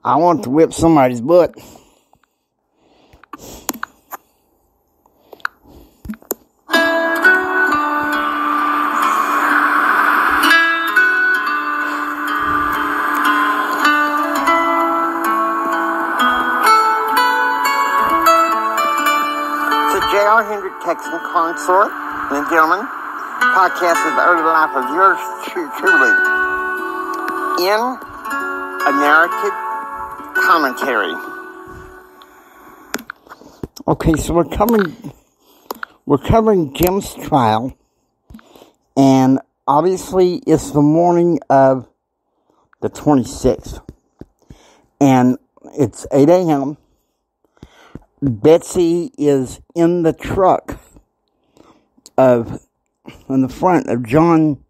I want to whip somebody's butt. Hendrick, Texan consort, and gentlemen, podcast of the early life of yours truly in a narrative commentary. Okay, so we're covering Jim's trial, and obviously it's the morning of the 26th, and it's 8 a.m. Betsy is in the truck in the front of John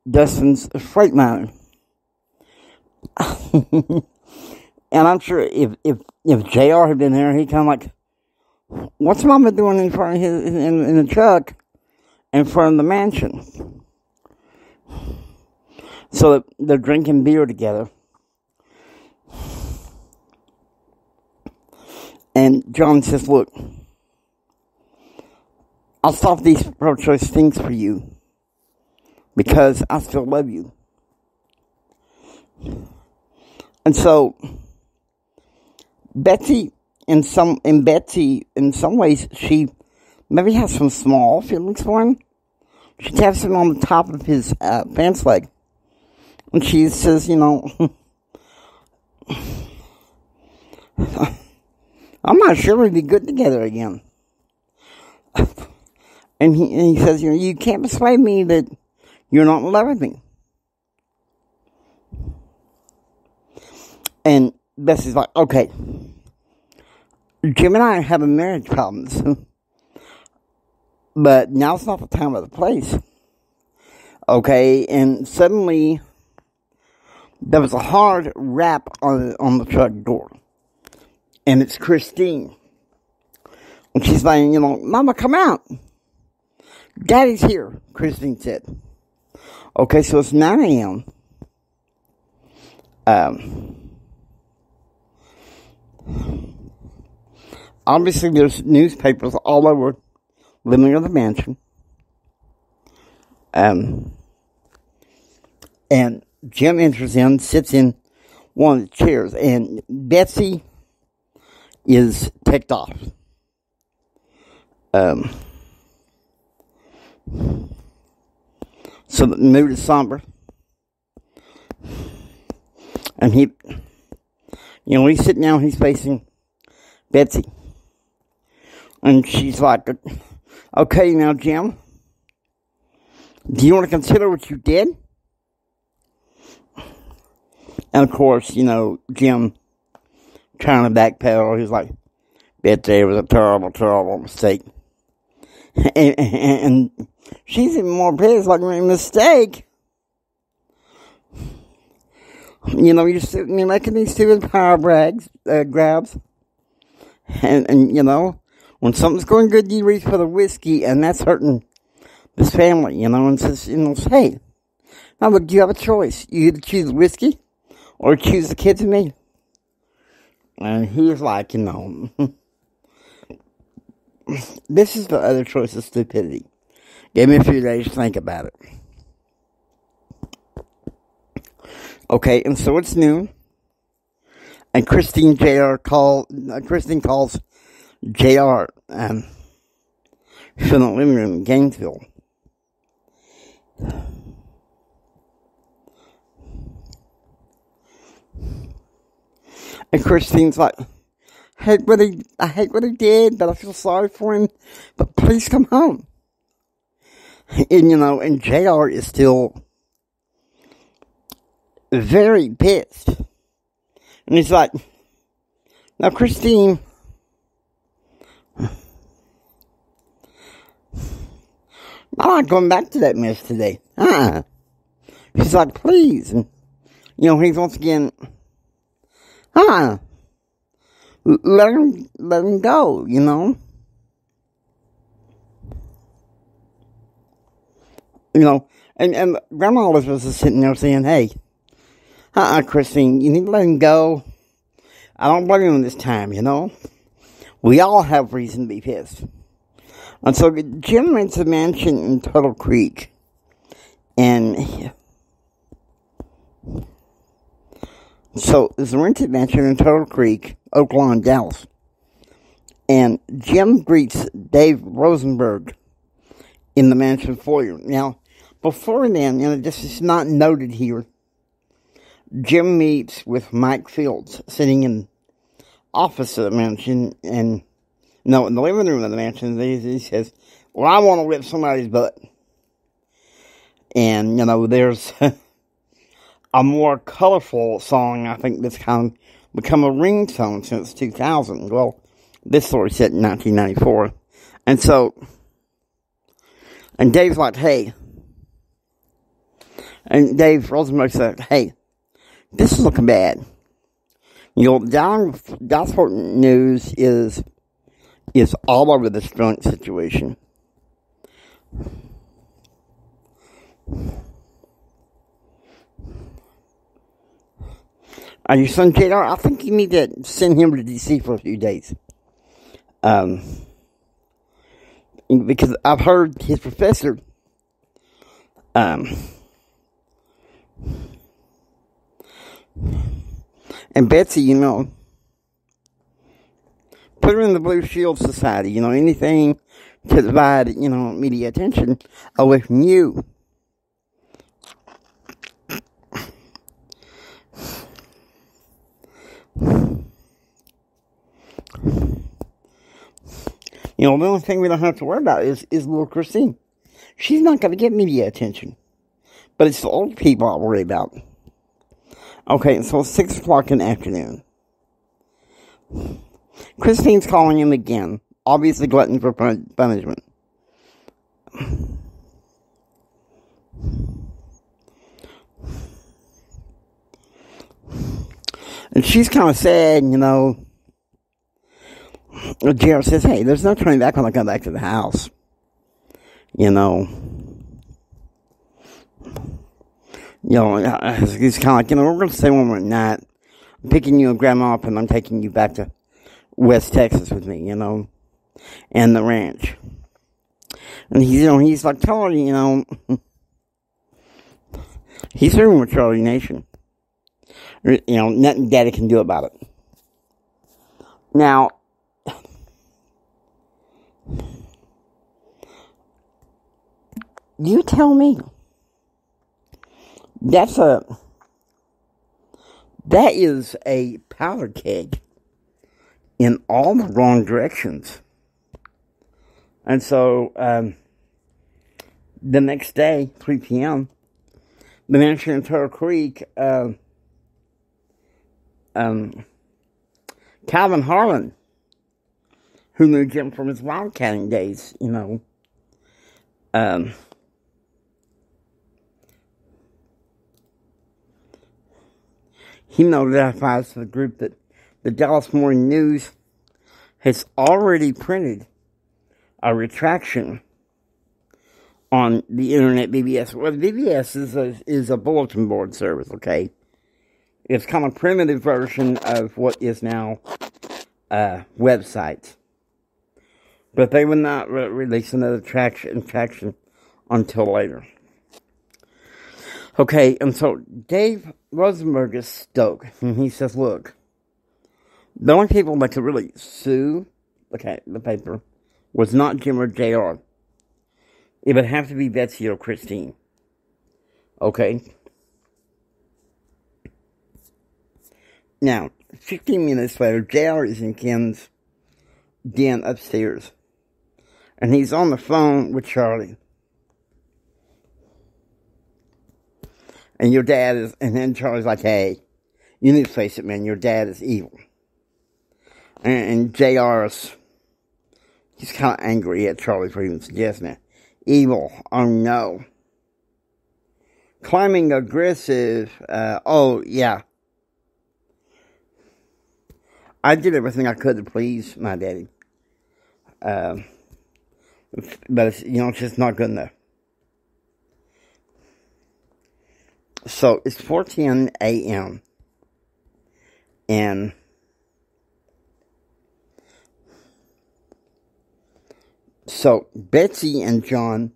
Dustin's Freightliner. And I'm sure if JR had been there, he'd kind of like, what's Mama doing in front of in the truck in front of the mansion? So they're drinking beer together. And John says, look, I'll stop these pro-choice things for you because I still love you. And so, Betsy, in some ways, she maybe has some small feelings for him. She taps him on the top of his pants leg. And she says, I'm not sure we'd be good together again. And he says, you can't persuade me that you're not in love with me. And Betsy's like, okay, Jim and I are having marriage problems. But now's not the time or the place. Okay, and suddenly there was a hard rap on the truck door. And it's Christine. And she's like, Mama, come out. Daddy's here, Christine said. Okay, so it's 9 a.m. Obviously, there's newspapers all over living in the mansion. And Jim enters in, sits in one of the chairs, and Betsy is ticked off. So the mood is somber. And he's sitting down, he's facing Betsy. And she's like, okay, now, Jim, do you want to consider what you did? And of course, Jim trying to backpedal. He's like, Betsy, it was a terrible, terrible mistake. And she's even more pissed, like, a mistake. You're making these stupid power grabs. And when something's going good, you reach for the whiskey, and that's hurting this family, and says, hey, now look, you have a choice. You either choose whiskey or choose the kids and me. And he's like, this is the other choice of stupidity. Give me a few days to think about it. Okay, and so it's noon. And Christine calls JR from the living room in Gainesville. And Christine's like, I hate what he did, but I feel sorry for him. But please come home. And JR is still very pissed. And he's like, now, Christine, I'm not going back to that mess today. She's like, please. And, he's once again, let him go, and Grandma Elizabeth is sitting there saying, hey, Christine, you need to let him go. I don't blame him this time, you know. We all have reason to be pissed. And so Jim rents a mansion in Turtle Creek. And so there's a rented mansion in Turtle Creek, Oklahoma, Dallas. And Jim greets Dave Rosenberg in the mansion foyer. Now, before then, this is not noted here, Jim meets with Mike Fields sitting in the office of the mansion, and no, in the living room of the mansion. He says, well, I want to whip somebody's butt. And, there's a more colorful song, I think, that's kind of become a ringtone since 2000. Well, this story set in 1994. And so, and Dave's like, hey. And Dave Rosenberg said, hey, this is looking bad. Dallas News is all over this joint situation. Your son JR, I think you need to send him to DC for a few days. Because I've heard his professor, and Betsy, put her in the Blue Shield Society, anything to divide, media attention away from you. The only thing we don't have to worry about is little Christine. She's not going to get media attention. But it's the old people I worry about. Okay, so it's 6 o'clock in the afternoon. Christine's calling him again. Obviously glutton for punishment. And she's kind of sad, Jared says, hey, there's no turning back when I come back to the house. He's kind of like, we're going to stay one more night. I'm picking you and Grandma up and I'm taking you back to West Texas with me, and the ranch. And he's like, tell her, he's serving with Charlie Nation. Nothing Daddy can do about it. Now, you tell me. That is a powder keg in all the wrong directions. And so, the next day, 3 p.m., the mansion in Turtle Creek, Calvin Harlan, who knew Jim from his wildcatting days, he notifies the group that the Dallas Morning News has already printed a retraction on the internet BBS. Well, BBS is a bulletin board service, okay? It's kind of a primitive version of what is now websites. But they will not release another traction until later. Okay, and so Dave Rosenberg is stoked. And he says, look, the only people that could really sue the paper was not Jim or JR. It would have to be Betsy or Christine. Okay? Now, 15 minutes later, JR is in Ken's den upstairs. And he's on the phone with Charlie. And your dad is, and then Charlie's like, hey, you need to face it, man, your dad is evil. And JR's, he's kind of angry at Charlie for even suggesting it. Evil, oh no. Climbing aggressive, oh yeah. I did everything I could to please my daddy. But it's, it's just not good enough. So, it's 4:10 a.m. And So, Betsy and John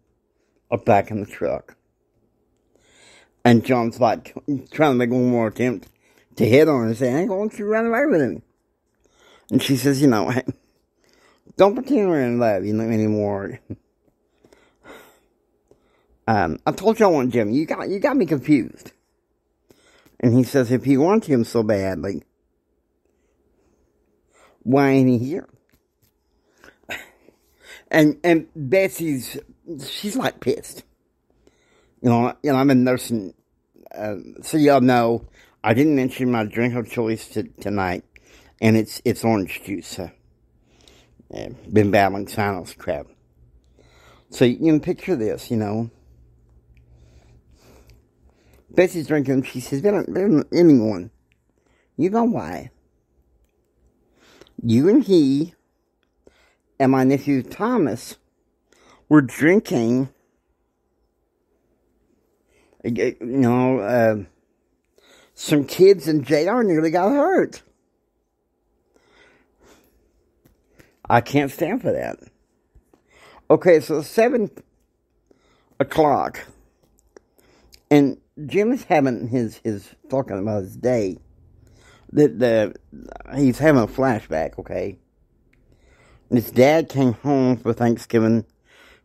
are back in the truck. And John's like, trying to make one more attempt to hit on her and say, hey, why don't you run away with him? And she says, hey, don't pretend we're in love, anymore. I told you I want Jim. You got me confused. And he says, if you want him so badly, why ain't he here? And Betsy's, she's like pissed. I've been nursing, so y'all know, I didn't mention my drink of choice tonight, and it's orange juice. Been battling sinus crap. So you can picture this, Betsy's drinking, she says, there anyone. You know why? You and he and my nephew Thomas were drinking, some kids in JR nearly got hurt. I can't stand for that. Okay, so 7 o'clock, and Jim is having his talking about his day. He's having a flashback, okay? His dad came home for Thanksgiving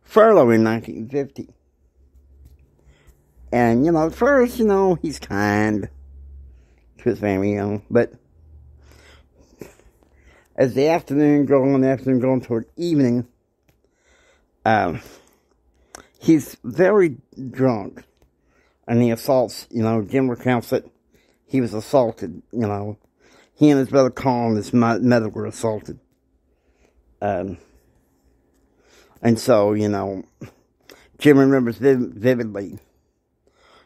furlough in 1950. And, at first, he's kind to his family, but as the afternoon going toward evening, he's very drunk. And he assaults, Jim recounts that he was assaulted, He and his brother Carl and his mother were assaulted. And so, Jim remembers vividly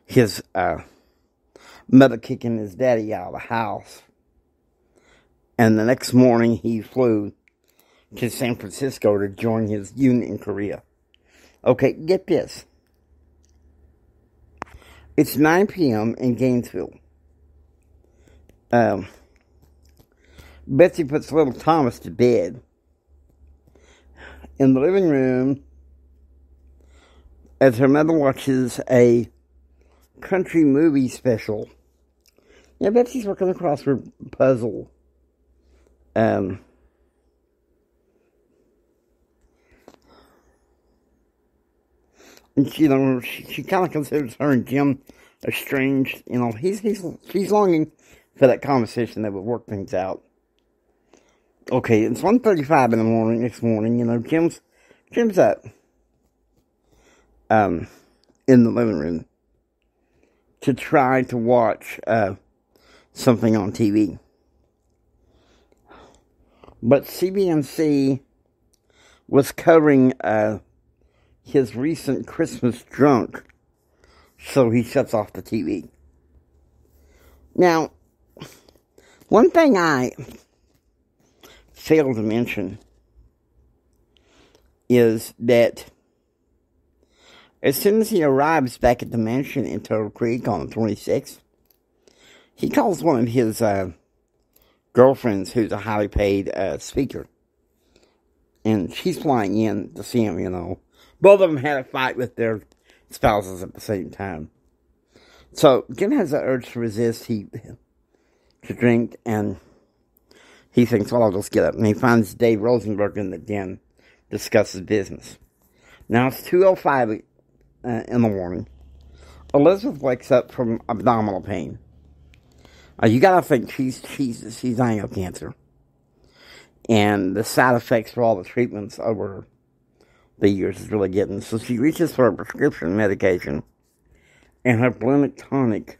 his mother kicking his daddy out of the house. And the next morning, he flew to San Francisco to join his unit in Korea. Okay, get this. It's 9 p.m. in Gainesville. Betsy puts little Thomas to bed. In the living room, as her mother watches a country movie special. Betsy's working across her puzzle. And she kind of considers her and Jim estranged. She's longing for that conversation that would work things out. Okay, it's 1:35 in the morning. Next morning, Jim's up, in the living room to try to watch something on TV. But CBMC was covering his recent Christmas drunk, so he shuts off the TV. Now, one thing I failed to mention is that as soon as he arrives back at the mansion in Turtle Creek on the 26th, he calls one of his girlfriends who's a highly paid speaker. And she's flying in to see him, Both of them had a fight with their spouses at the same time. So, Jim has the urge to resist, to drink, and he thinks, well, I'll just get up. And he finds Dave Rosenberg in the den, discusses business. Now, it's 2:05 in the morning. Elizabeth wakes up from abdominal pain. You gotta think she's dying of cancer. And the side effects for all the treatments over the years is really getting. So she reaches for a prescription medication. And her blemic tonic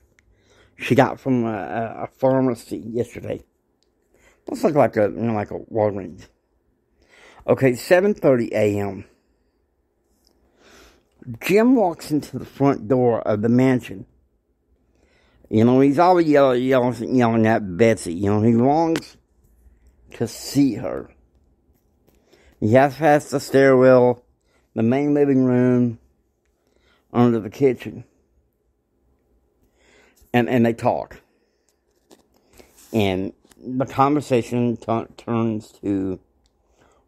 she got from a pharmacy yesterday. Looks like a Walgreens. Okay, 7:30 a.m. Jim walks into the front door of the mansion. He's always yelling at Betsy. He longs to see her. He has past the stairwell, the main living room, under the kitchen. And they talk. And the conversation turns to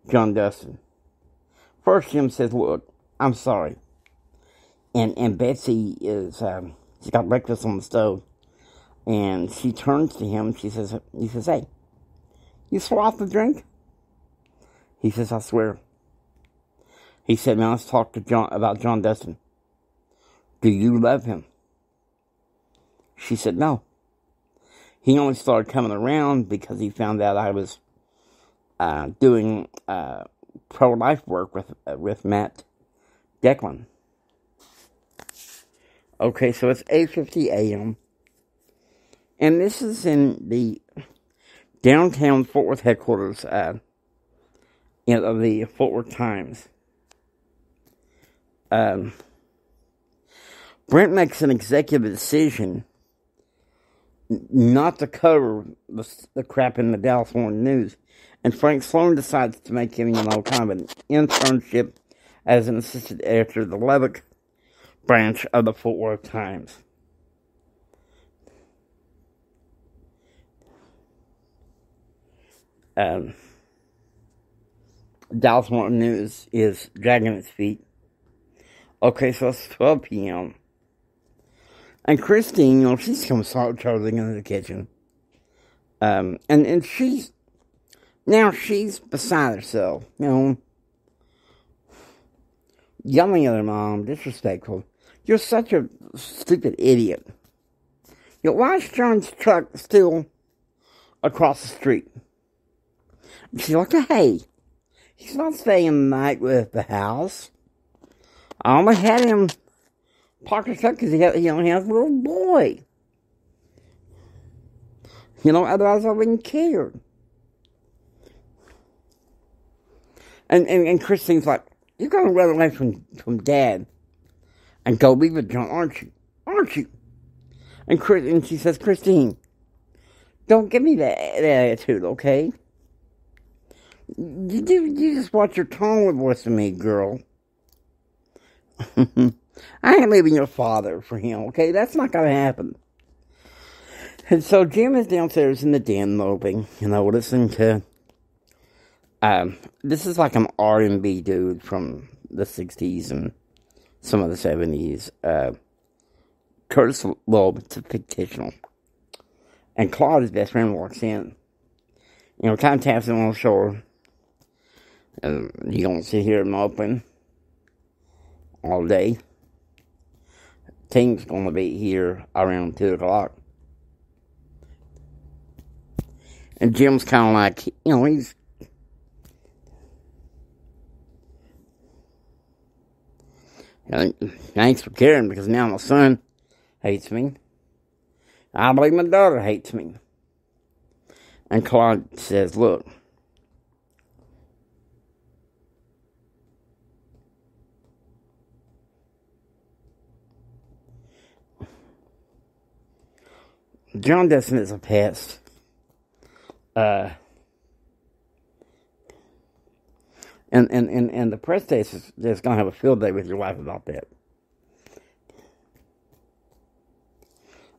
John Dustin. first Jim says, look, I'm sorry. And Betsy is, she's got breakfast on the stove. And she turns to him, he says, hey, you swore off the drink? He says, I swear. He said, now let's talk to about John Dustin. Do you love him? She said, no. He only started coming around because he found out I was doing pro-life work with Matt Declan. Okay, so it's 8:50 a.m. And this is in the downtown Fort Worth headquarters of the Fort Worth Times. Brent makes an executive decision not to cover the crap in the Dallas Morning News. And Frank Sloan decides to make him, kind of an internship as an assistant editor of the Lubbock branch of the Fort Worth Times. Dallas Morning News is dragging its feet. Okay, so it's 12 p.m. And Christine, she's come charging into the kitchen. And she's beside herself, yelling at her mom, disrespectful. You're such a stupid idiot. Why is John's truck still across the street? And she's like, hey, he's not staying the night with the house. I only had him park his truck because he only has a little boy. Otherwise I wouldn't care. And Christine's like, you're going to run away from Dad and go be with John, aren't you? Aren't you? And she says, Christine, don't give me that attitude, okay? You just watch your tone with voice to me, girl. I ain't leaving your father for him, okay? That's not going to happen. And so Jim is downstairs in the den moping, listening to, this is like an R&B dude from the 60s and some of the 70s. Curtis Loeb, it's fictional. And Claude, his best friend, walks in. Kind of taps him on the shoulder. You don't sit here moping all day. Team's going to be here around 2 o'clock. And Jim's kind of like, he's... Thanks for caring, because now my son hates me. I believe my daughter hates me. And Claude says, look, John Dustin is a pest. And the press day is just going to have a field day with your wife about that.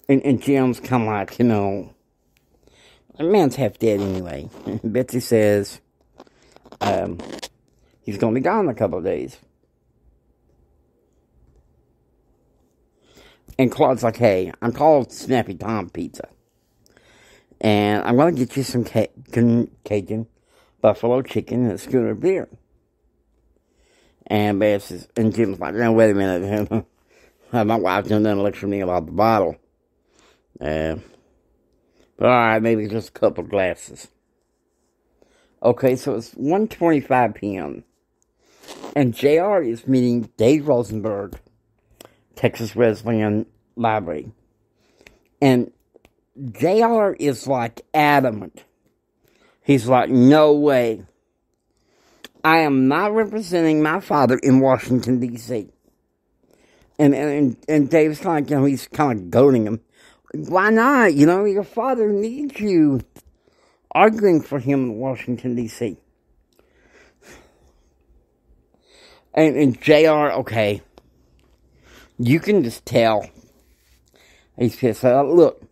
And Jim's kind of like, the man's half dead anyway. Betsy says he's going to be gone in a couple of days. And Claude's like, hey, I'm called Snappy Tom Pizza. And I'm going to get you some Cajun buffalo chicken and a schooner of beer. And Jim's like, no, wait a minute. My wife done lecture me about the bottle. But alright, maybe just a couple glasses. Okay, so it's 1:25 p.m. And JR is meeting Dave Rosenberg, Texas Wesleyan Library. And JR is like adamant. He's like, no way. I am not representing my father in Washington, D.C. And Dave's kind of, he's kind of goading him. Why not? Your father needs you arguing for him in Washington, D.C. And JR, okay, you can just tell. He's pissed. Look,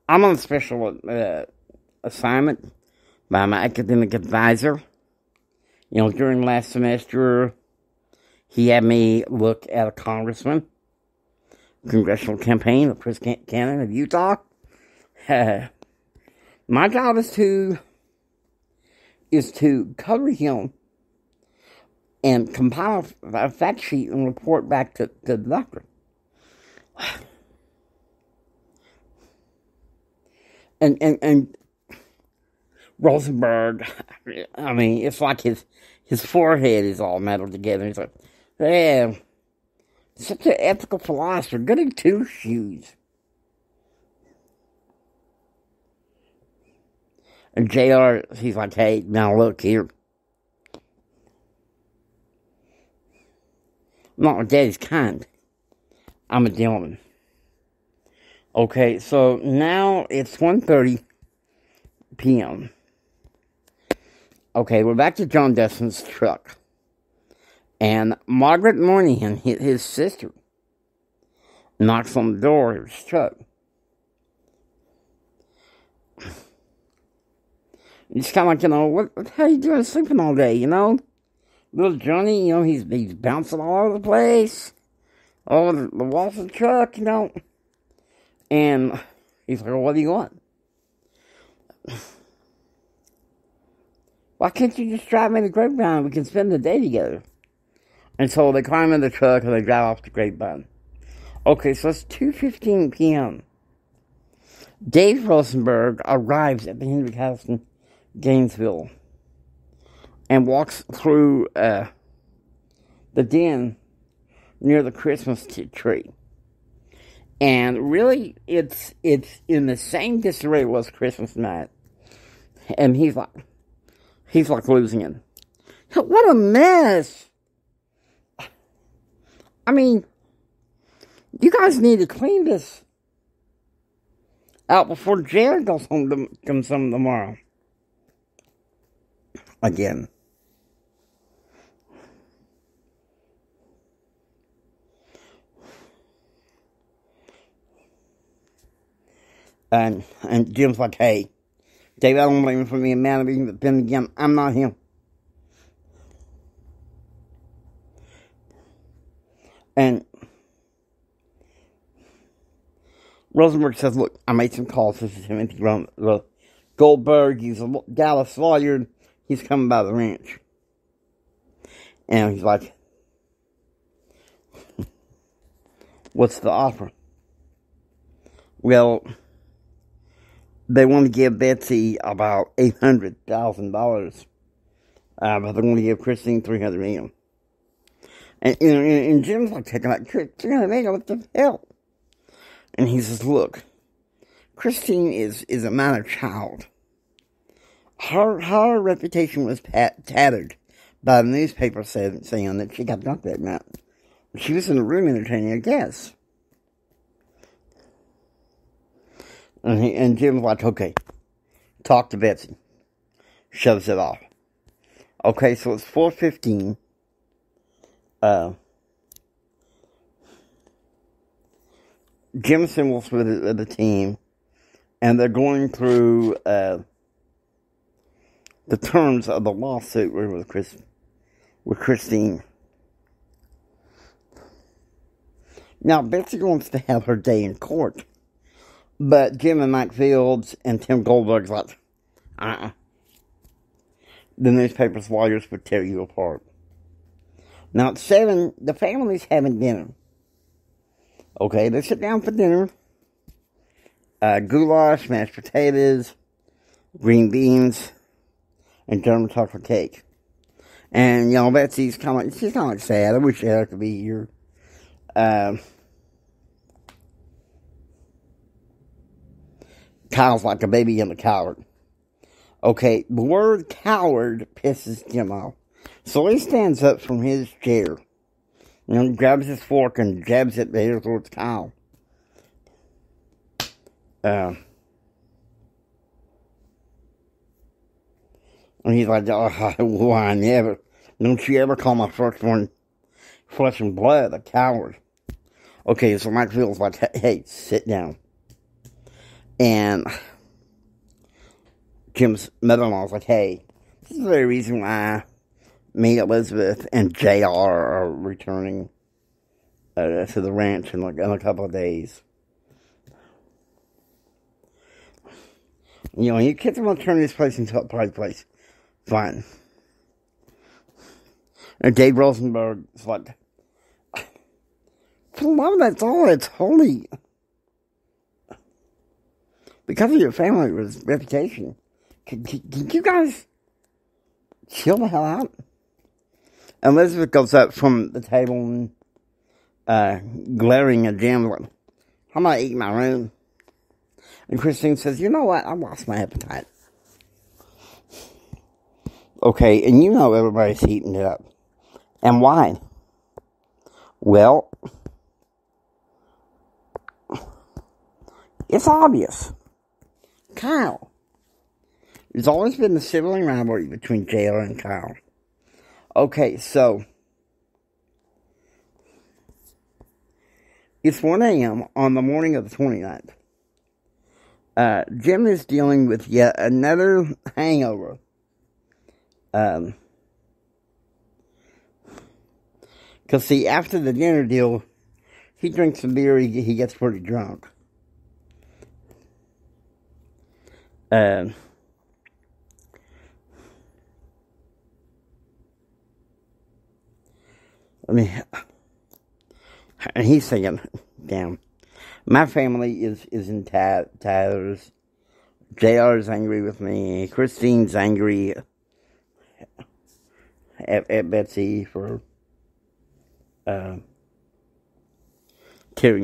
I'm on a special assignment by my academic advisor. During last semester, he had me look at a congressman, congressional campaign of Chris Cannon of Utah. My job is to cover him and compile a fact sheet and report back to the doctor. And Rosenberg, I mean, it's like his forehead is all metal together. He's like, yeah, such an ethical philosopher, good at two shoes. And JR, he's like, hey, now look here. I'm not my daddy's kind. I'm a gentleman. Okay, so now it's 1:30 p.m. Okay, we're back to John Dustin's truck. And Margaret Moynihan, his sister, knocks on the door of his truck. It's kind of like, what the hell are you doing sleeping all day, Little Johnny, he's bouncing all over the place. All over the walls of the truck, And he's like, well, what do you want? Why can't you just drive me to the Grapevine? We can spend the day together. And so they climb in the truck and they drive off the Grapevine. Okay, so it's 2:15 p.m. Dave Rosenberg arrives at the Hendrick house in Gainesville and walks through the den near the Christmas tree. And really, it's in the same disarray it was Christmas night. And he's like losing it. What a mess! I mean, you guys need to clean this out before Jared comes home tomorrow. Again. And Jim's like, hey, Dave, I don't blame him for being mad at me, but then again, I'm not him. And Rosenberg says, look, I made some calls. This is Timothy Goldberg. He's a Dallas lawyer. He's coming by the ranch. And he's like, what's the offer? Well, they want to give Betsy about $800,000. But they're going to give Christine $300 million. And Jim's like taking like $300 million, what the hell? And he says, look, Christine is a minor child. Her reputation was tattered by the newspaper saying that she got drunk that night. She was in the room entertaining a guest. And Jim's like, okay, talk to Betsy. Shoves it off. Okay, so it's 4:15. Jim Simmel's with the team, and they're going through the terms of the lawsuit with Christine. Now, Betsy wants to have her day in court, but Jim and Mike Fields and Tim Goldberg's like, the newspaper's lawyers would tear you apart. Now, at 7, the family's having dinner. Okay, they sit down for dinner. Goulash, mashed potatoes, green beans, and German chocolate cake. And, Betsy's kind of like sad. I wish Eric could be here. Kyle's like a baby and a coward. Okay, the word coward pisses Jim off. So he stands up from his chair. Grabs his fork and jabs it there towards Kyle. And he's like, oh, why never? Don't you ever call my firstborn flesh and blood a coward? Okay, so Mike feels like, hey, sit down. And Jim's mother-in-law's like, hey, this is the very reason why me, Elizabeth, and JR are returning to the ranch in a couple of days. You know, your kids want to turn this place into a party place. Fine. And Dave Rosenberg's like, for love, that's all. It's holy. Because of your family reputation. Can you guys chill the hell out? Elizabeth goes up from the table and glaring at Jim like, I'm going to eat in my room. And Christine says, you know what? I lost my appetite. Okay, and you know everybody's heating it up. And why? Well, it's obvious. Kyle. There's always been a sibling rivalry between JR and Kyle. Okay, so it's 1 a.m. on the morning of the 29th. Jim is dealing with yet another hangover. Because, see, after the dinner deal, he drinks some beer, he gets pretty drunk. And he's saying, damn, my family is in tatters. JR is angry with me. Christine's angry at Betsy for tearing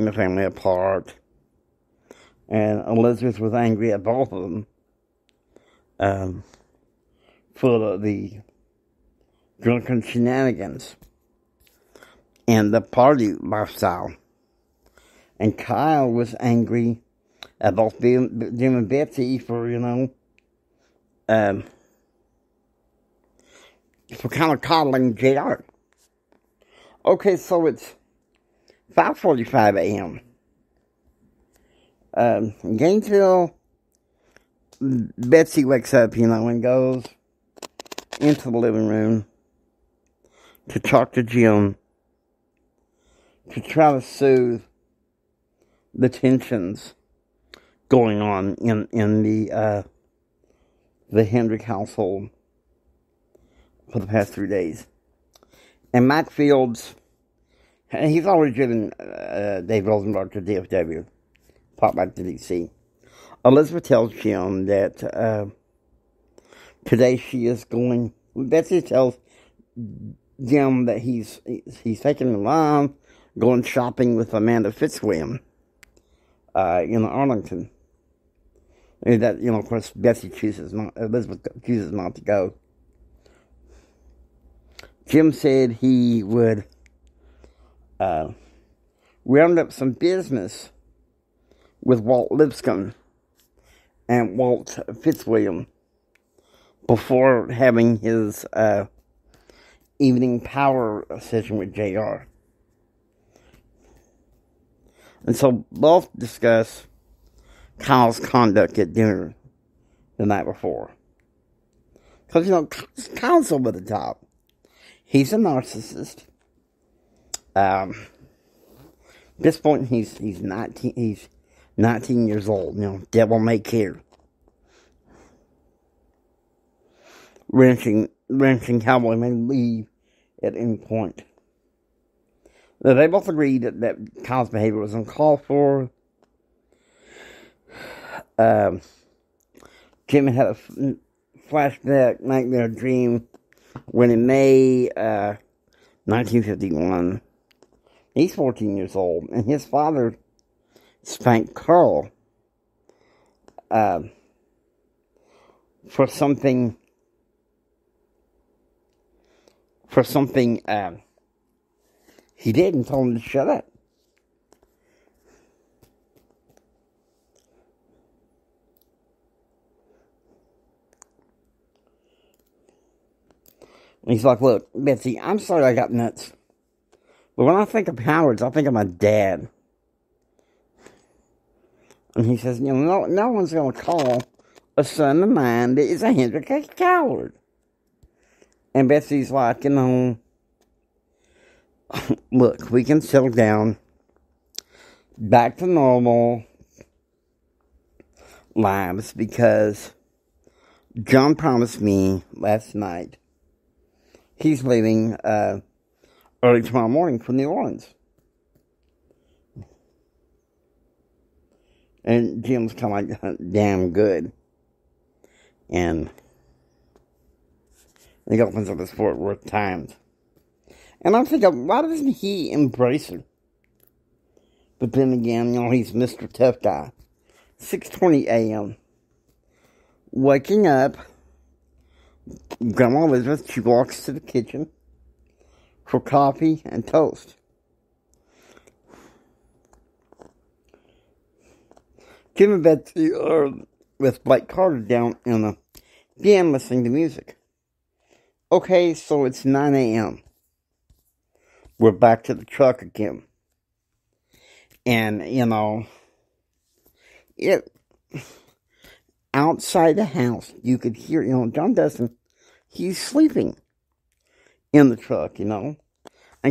the family apart. And Elizabeth was angry at both of them for the drunken shenanigans and the party lifestyle. And Kyle was angry at both Jim and Betsy for, for kind of coddling JR. Okay, so it's 5:45 a.m. Gainesville, Betsy wakes up, and goes into the living room to talk to Jim to try to soothe the tensions going on in the Hendrick household for the past 3 days. And Mike Fields, he's already driven Dave Rosenberg to DFW, popped back to D.C. Elizabeth tells Jim that today she is going. Betsy tells Jim that he's taking the line, going shopping with Amanda Fitzwilliam in Arlington. And that, of course, Elizabeth chooses not to go. Jim said he would round up some business with Walt Lipscomb and Walt Fitzwilliam before having his evening power session with JR. And so both discuss Kyle's conduct at dinner the night before. Because, Kyle's over the top. He's a narcissist. At this point, he's 19 years old. Devil may care. Ranching cowboy may leave at any point. They both agreed that Kyle's behavior was uncalled for. Jim had a flashback nightmare dream when in May 1951, he's 14 years old, and his father spanked Carl for something he did and told him to shut up. And he's like, look, Betsy, I'm sorry I got nuts. But when I think of cowards, I think of my dad. And he says, no one's going to call a son of mine that is a Hendrick a coward. And Betsy's like, look, we can settle down back to normal lives because John promised me last night he's leaving early tomorrow morning for New Orleans. And Jim's kind of like, damn good. And he opens up his Fort Worth Times. And I'm thinking, why doesn't he embrace her? But then again, he's Mr. Tough Guy. 6:20 a.m. Waking up, Grandma Elizabeth, she walks to the kitchen for coffee and toast. Jim and Betsy are with Blake Carter down in the den listening to music. Okay, so it's 9 a.m. We're back to the truck again. And, outside the house, you could hear, John Dustin, he's sleeping in the truck, And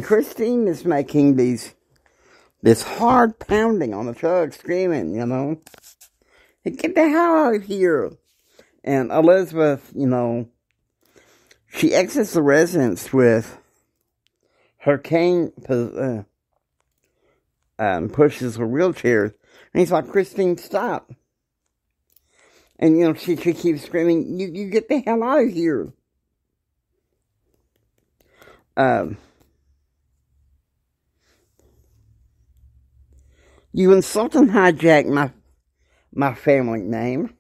Christine is making this hard pounding on the truck, screaming, Hey, get the hell out of here. And Elizabeth, she exits the residence with her cane, pushes her wheelchair, and he's like, Christine, stop. And, she keeps screaming, you get the hell out of here. You insult and hijack my family name.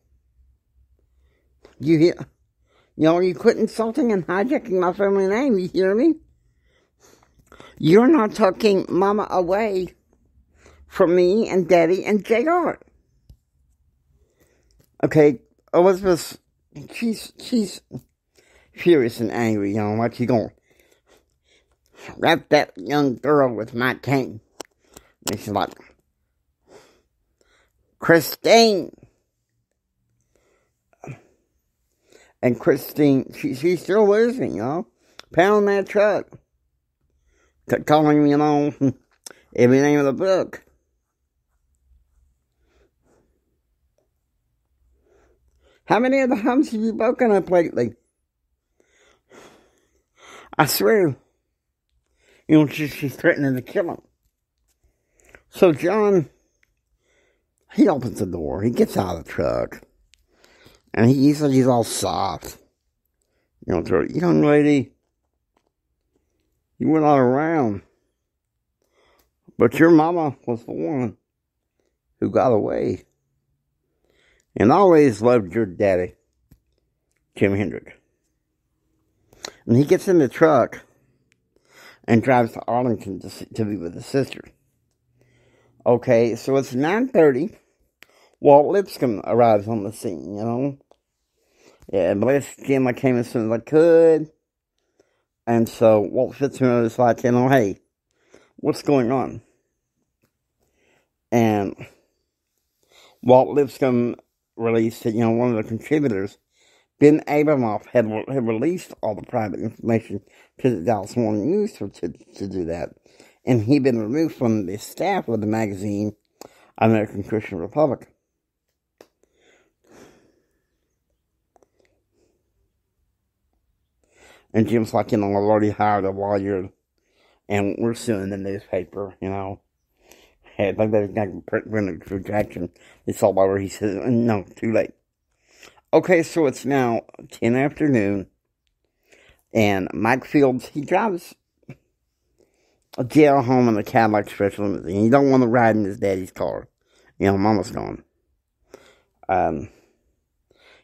You quit insulting and hijacking my family name, you hear me? You're not taking Mama away from me and Daddy and JR. Okay, Elizabeth, she's furious and angry, like she's gonna wrap that young girl with my cane. And she's like, Christine. And Christine, she's still losing, pounding that truck. Calling, every name of the book. How many of the homes have you broken up lately? I swear, she's threatening to kill him. So John, he opens the door. He gets out of the truck. And he's all soft. To her, young lady, you were not around. But your mama was the one who got away. And always loved your daddy, Jim Hendrick. And he gets in the truck and drives to Arlington to be with his sister. Okay, so it's 9:30. Walt Lipscomb arrives on the scene, Yeah, bless Jim, I came as soon as I could. And so Walt Fitzgerald is like, hey, what's going on? And Walt Lipscomb released that, one of the contributors, Ben Abramoff, had released all the private information to the Dallas Morning News to do that. And he'd been removed from the staff of the magazine, American Christian Republic. And Jim's like, I've already hired a lawyer, and we're suing the newspaper, Hey, they got printed for Jackson. It's all over. He says, no, too late. Okay, so it's now 10 afternoon, and Mike Fields, he drives a jail home in a Cadillac special limousine. He don't want to ride in his daddy's car. Mama's gone.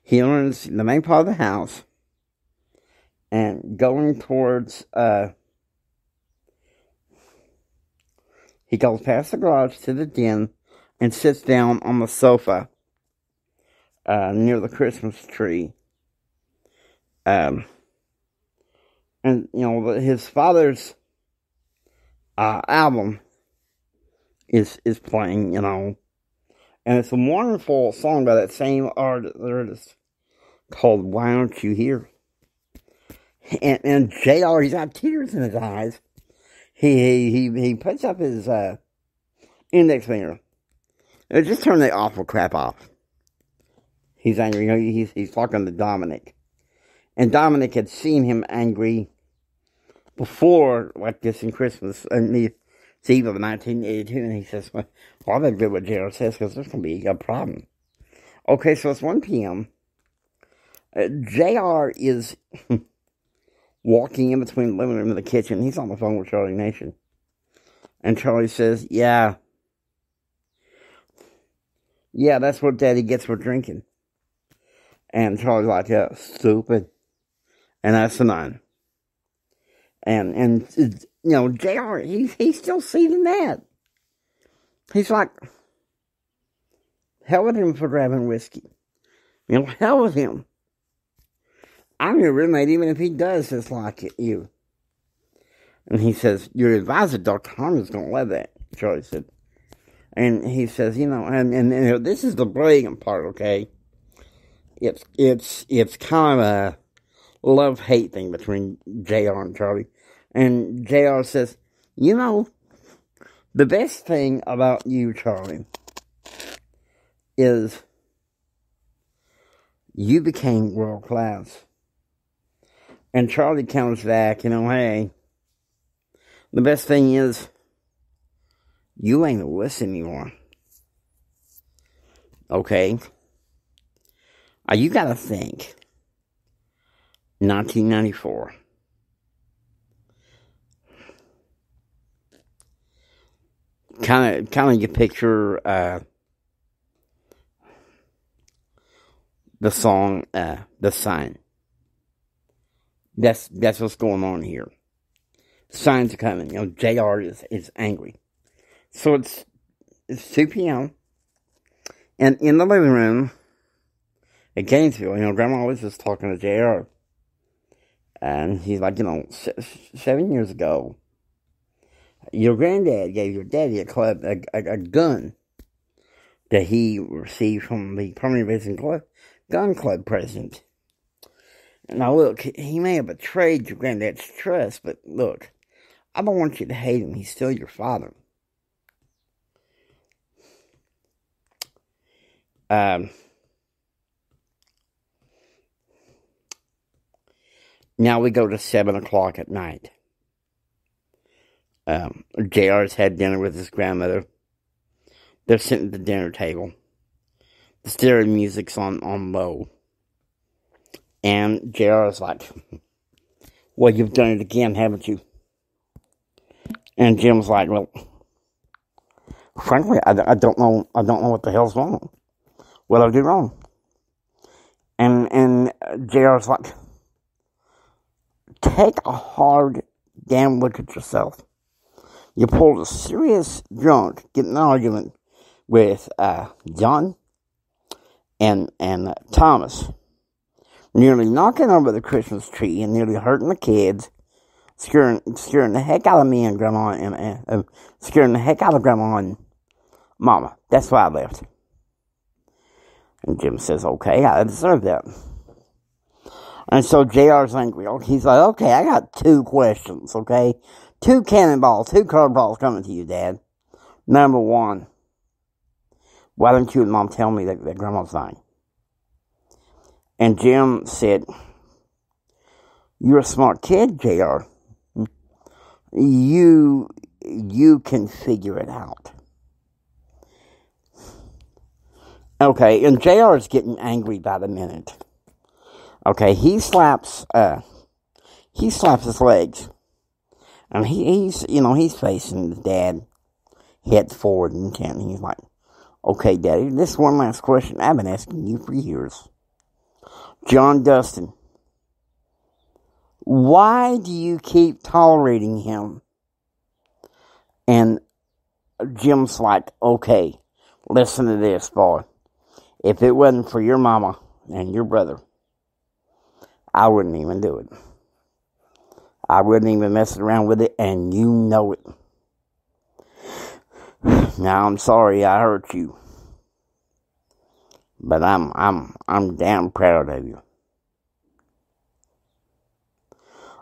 He enters the main part of the house, and going towards, he goes past the garage to the den and sits down on the sofa near the Christmas tree. And, his father's album is playing, and it's a wonderful song by that same artist called Why Aren't You Here? And JR, he's got tears in his eyes. He puts up his index finger. Just turn the awful crap off. He's angry. He's talking to Dominic. And Dominic had seen him angry before, like this in Christmas, and the Eve of 1982, and he says, well, I better do what JR says, because there's going to be a problem. Okay, so it's 1 p.m. JR is walking in between the living room and the kitchen. He's on the phone with Charlie Nation. And Charlie says, yeah, that's what Daddy gets for drinking. And Charlie's like, yeah, stupid. And that's none. And you know, JR, he's still seething that. He's like, hell with him for grabbing whiskey. You know, hell with him. I'm your roommate, even if he does just like you. And he says, your advisor, Dr. Harmon's going to love that, Charlie said. And he says, you know, and you know, this is the brilliant part, okay? It's kind of a love-hate thing between JR and Charlie. And JR says, you know, the best thing about you, Charlie, is you became world class. And Charlie comes back, you know, hey, the best thing is you ain't a wuss anymore. Okay? You gotta think. 1994. Kind of you picture the song The Sign. That's what's going on here. Signs are coming. You know, JR is angry. So it's 2 p.m. And in the living room at Gainesville, you know, Grandma was just talking to JR. And he's like, you know, 7 years ago, your granddad gave your daddy a gun that he received from the Permanent Resident Gun Club president. Now look, he may have betrayed your granddad's trust, but look, I don't want you to hate him. He's still your father. Now we go to 7 o'clock at night. JR's had dinner with his grandmother. They're sitting at the dinner table. The stereo music's on low. And JR's like, well, you've done it again, haven't you? And Jim's like, well, frankly, I don't know what the hell's wrong. What did I do wrong? And JR's like, take a hard damn look at yourself. You pulled a serious drunk, getting an argument with John and Thomas, nearly knocking over the Christmas tree and nearly hurting the kids, scaring the heck out of me and Grandma, and scaring the heck out of Grandma and Mama. That's why I left. And Jim says, okay, I deserve that. And so JR's angry. He's like, okay, I got 2 questions, okay? 2 cannonballs, 2 curveballs coming to you, Dad. Number 1, why don't you and Mom tell me that Grandma's dying? And Jim said, you're a smart kid, JR. You can figure it out. Okay, and JR is getting angry by the minute. Okay, he slaps his legs. And he's facing his dad, head forward and intent. He's like, okay, Daddy, this is one last question I've been asking you for years. John Dustin, why do you keep tolerating him? And Jim's like, okay, listen to this, boy. If it wasn't for your mama and your brother, I wouldn't even do it. I wouldn't even mess around with it, and you know it. Now, I'm sorry I hurt you. But I'm damn proud of you.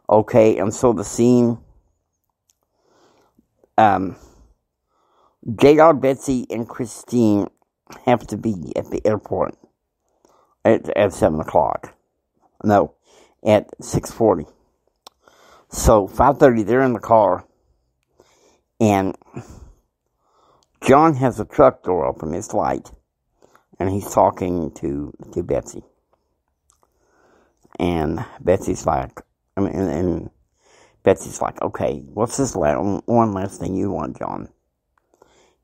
Okay, and so the scene, JR, Betsy, and Christine have to be at the airport at 7 o'clock. No, at 6:40. So 5:30, they're in the car, and John has the truck door open. It's light, and he's talking to Betsy. And Betsy's like, and Betsy's like, okay, what's this one last thing you want, John?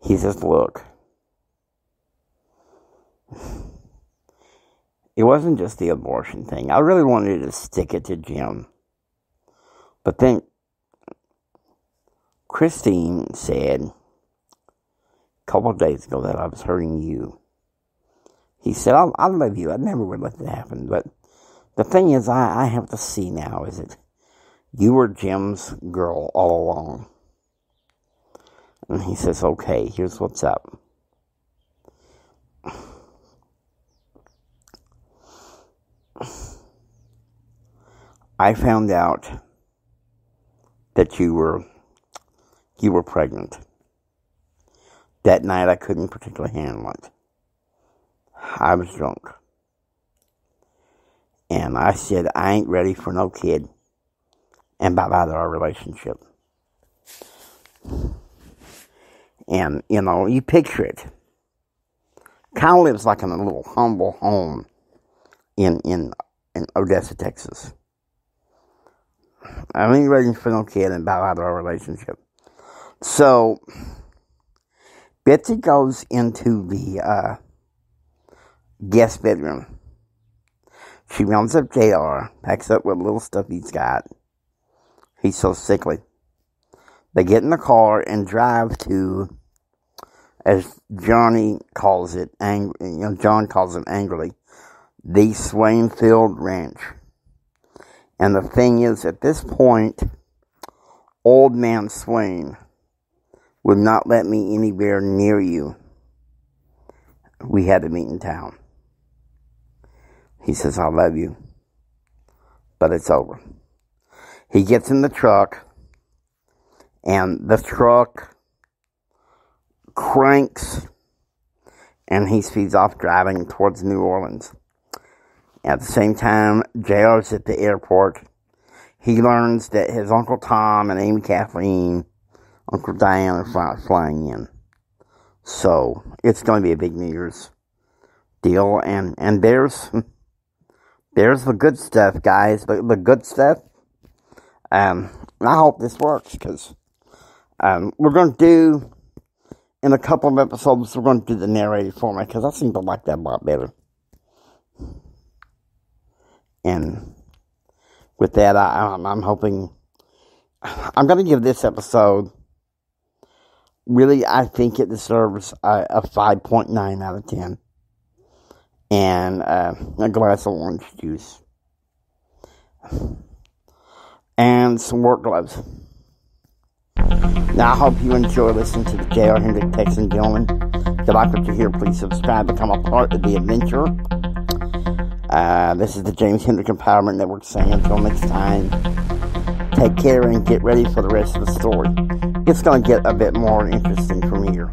He says, look, it wasn't just the abortion thing. I really wanted to stick it to Jim. But then Christine said a couple of days ago that I was hurting you. He said, I love you. I never would let that happen. But the thing is, I have to see now is that you were Jim's girl all along. And he says, okay, here's what's up. I found out that you were pregnant. That night I couldn't particularly handle it. I was drunk. And I said, I ain't ready for no kid. And bye-bye to our relationship. And, you picture it. Kyle lives like in a little humble home in Odessa, Texas. I ain't ready for no kid and bye-bye to our relationship. So, Betsy goes into the guest bedroom. She rounds up JR, packs up what little stuff he's got. He's so sickly. They get in the car and drive to, as Johnny calls it, John calls it angrily, the Swainfield Ranch. And the thing is, at this point, old man Swain would not let me anywhere near you. We had to meet in town. He says, I love you, but it's over. He gets in the truck, and the truck cranks, and he speeds off driving towards New Orleans. At the same time, JR's at the airport. He learns that his Uncle Tom and Amy Kathleen, Uncle Diane are flying in. So, it's going to be a big New Year's deal. And there's the good stuff, guys. The good stuff. I hope this works, because we're going to do, in a couple of episodes, we're going to do the narrated format, because I seem to like that a lot better. And with that, I'm hoping, I'm going to give this episode, really, I think it deserves a 5.9 out of 10. And a glass of orange juice. And some work gloves. Now, I hope you enjoy listening to the J.R. Hendrick Texan Gentleman. If you like what you hear, please subscribe, become a part of the adventure. This is the James Hendrick Empowerment Network saying until next time, take care and get ready for the rest of the story. It's going to get a bit more interesting from here.